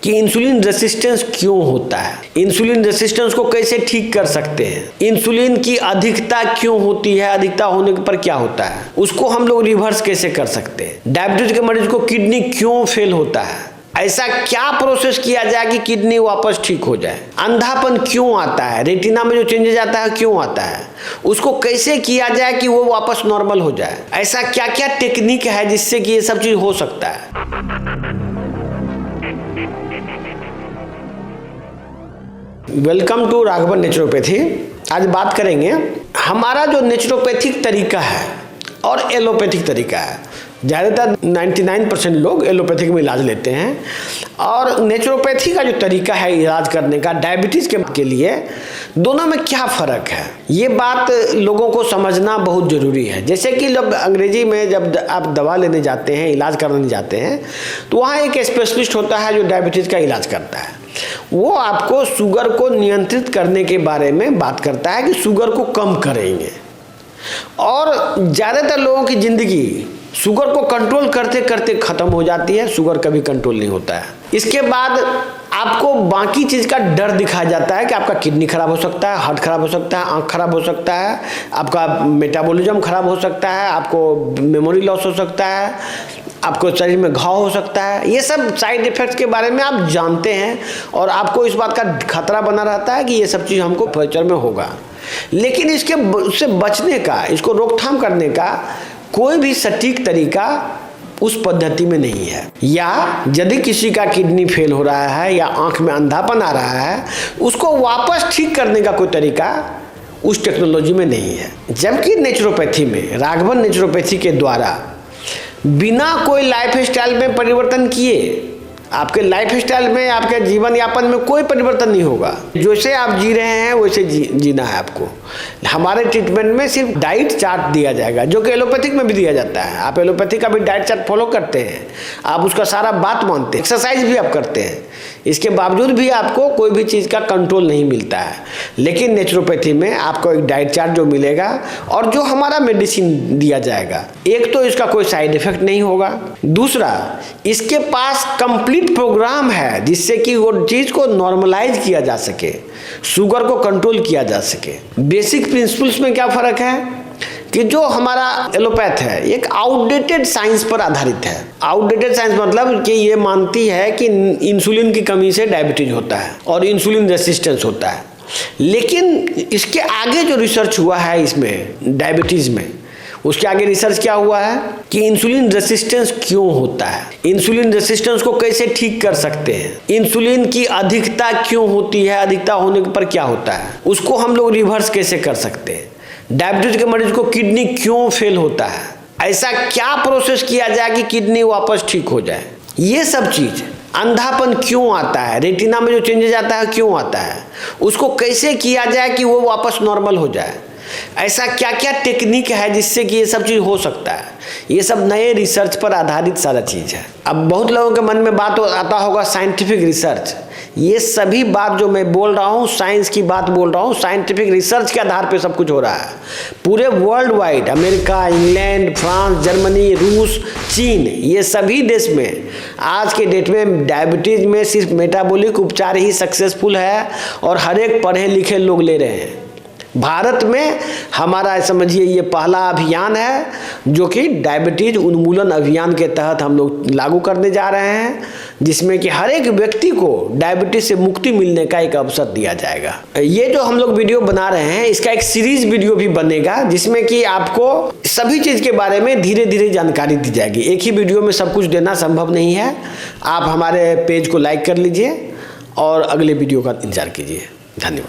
कि insulin resistance क्यों होता है, इंसुलिन रेसिस्टेंस को कैसे ठीक कर सकते हैं, इंसुलिन की अधिकता क्यों होती है, अधिकता होने पर क्या होता है, उसको हम लोग रिवर्स कैसे कर सकते हैं, डायबिटीज के मरीज को किडनी क्यों फेल होता है, ऐसा क्या प्रोसेस किया जाए कि किडनी वापस ठीक हो जाए, अंधापन क्यों आता है, रेटिना में जो चेंजेस आता है क्यों आता है, उसको कैसे किया जाए कि वो वापस नॉर्मल हो जाए, ऐसा क्या क्या टेक्निक है जिससे कि ये सब चीज हो सकता है। Welcome to Raghavan naturopathy. आज बात करेंगे हमारा जो नेचुरोपैथिक तरीका है और एलोपैथिक तरीका है। ज़्यादातर 99% लोग एलोपैथिक में इलाज लेते हैं और नेचुरोपैथी का जो तरीका है इलाज करने का डायबिटीज़ के लिए, दोनों में क्या फ़र्क है, ये बात लोगों को समझना बहुत ज़रूरी है। जैसे कि लोग अंग्रेजी में जब आप दवा लेने जाते हैं, इलाज कराने जाते हैं, तो वहाँ एक स्पेशलिस्ट होता है जो डायबिटीज़ का इलाज करता है। वो आपको शुगर को नियंत्रित करने के बारे में बात करता है कि शुगर को कम करेंगे। और ज़्यादातर लोगों की ज़िंदगी शुगर को कंट्रोल करते करते ख़त्म हो जाती है, शुगर कभी कंट्रोल नहीं होता है। इसके बाद आपको बाकी चीज़ का डर दिखाया जाता है कि आपका किडनी खराब हो सकता है, हार्ट खराब हो सकता है, आँख खराब हो सकता है, आपका मेटाबॉलिज्म खराब हो सकता है, आपको मेमोरी लॉस हो सकता है, आपको शरीर में घाव हो सकता है। ये सब साइड इफ़ेक्ट्स के बारे में आप जानते हैं और आपको इस बात का खतरा बना रहता है कि ये सब चीज़ हमको फ्यूचर में होगा। लेकिन उससे बचने का, इसको रोकथाम करने का कोई भी सटीक तरीका उस पद्धति में नहीं है। या यदि किसी का किडनी फेल हो रहा है या आंख में अंधापन आ रहा है, उसको वापस ठीक करने का कोई तरीका उस टेक्नोलॉजी में नहीं है। जबकि नेचुरोपैथी में, राघवन नेचुरोपैथी के द्वारा बिना कोई लाइफ स्टाइल में परिवर्तन किए आपके लाइफ स्टाइल में, आपके जीवन यापन में कोई परिवर्तन नहीं होगा। जैसे आप जी रहे हैं वैसे जीना है आपको। हमारे ट्रीटमेंट में सिर्फ डाइट चार्ट दिया जाएगा, जो कि एलोपैथिक में भी दिया जाता है। आप एलोपैथिक का भी डाइट चार्ट फॉलो करते हैं, आप उसका सारा बात मानते हैं, एक्सरसाइज भी आप करते हैं, इसके बावजूद भी आपको कोई भी चीज़ का कंट्रोल नहीं मिलता है। लेकिन नेचुरोपैथी में आपको एक डाइट चार्ट जो मिलेगा और जो हमारा मेडिसिन दिया जाएगा, एक तो इसका कोई साइड इफेक्ट नहीं होगा, दूसरा इसके पास कंप्लीट प्रोग्राम है जिससे कि वो चीज़ को नॉर्मलाइज किया जा सके, शुगर को कंट्रोल किया जा सके। बेसिक प्रिंसिपल्स में क्या फ़र्क है कि जो हमारा एलोपैथ है एक आउटडेटेड साइंस पर आधारित है। आउटडेटेड साइंस मतलब कि ये मानती है कि इंसुलिन की कमी से डायबिटीज होता है और इंसुलिन रेसिस्टेंस होता है। लेकिन इसके आगे जो रिसर्च हुआ है इसमें डायबिटीज़ में, उसके आगे रिसर्च क्या हुआ है कि इंसुलिन रेसिस्टेंस क्यों होता है, इंसुलिन रेसिस्टेंस को कैसे ठीक कर सकते हैं, इंसुलिन की अधिकता क्यों होती है, अधिकता होने पर क्या होता है, उसको हम लोग रिवर्स कैसे कर सकते हैं, डायबिटीज के मरीज को किडनी क्यों फेल होता है, ऐसा क्या प्रोसेस किया जाए कि किडनी वापस ठीक हो जाए, ये सब चीज़, अंधापन क्यों आता है, रेटिना में जो चेंजेस आता है क्यों आता है, उसको कैसे किया जाए कि वो वापस नॉर्मल हो जाए, ऐसा क्या क्या टेक्निक है जिससे कि ये सब चीज़ हो सकता है। ये सब नए रिसर्च पर आधारित सारा चीज़ है। अब बहुत लोगों के मन में बात आता होगा साइंटिफिक रिसर्च, ये सभी बात जो मैं बोल रहा हूँ साइंस की बात बोल रहा हूँ, साइंटिफिक रिसर्च के आधार पे सब कुछ हो रहा है। पूरे world wide, America, England, France, Germany, रूस, चीन, ये सभी देश में आज के डेट में डायबिटीज़ में सिर्फ मेटाबॉलिक उपचार ही सक्सेसफुल है और हर एक पढ़े लिखे लोग ले रहे हैं। भारत में हमारा समझिए ये पहला अभियान है जो कि डायबिटीज उन्मूलन अभियान के तहत हम लोग लागू करने जा रहे हैं, जिसमें कि हर एक व्यक्ति को डायबिटीज से मुक्ति मिलने का एक अवसर दिया जाएगा। ये जो हम लोग वीडियो बना रहे हैं इसका एक सीरीज वीडियो भी बनेगा जिसमें कि आपको सभी चीज़ के बारे में धीरे धीरे जानकारी दी जाएगी। एक ही वीडियो में सब कुछ देना संभव नहीं है। आप हमारे पेज को लाइक कर लीजिए और अगले वीडियो का इंतजार कीजिए। धन्यवाद।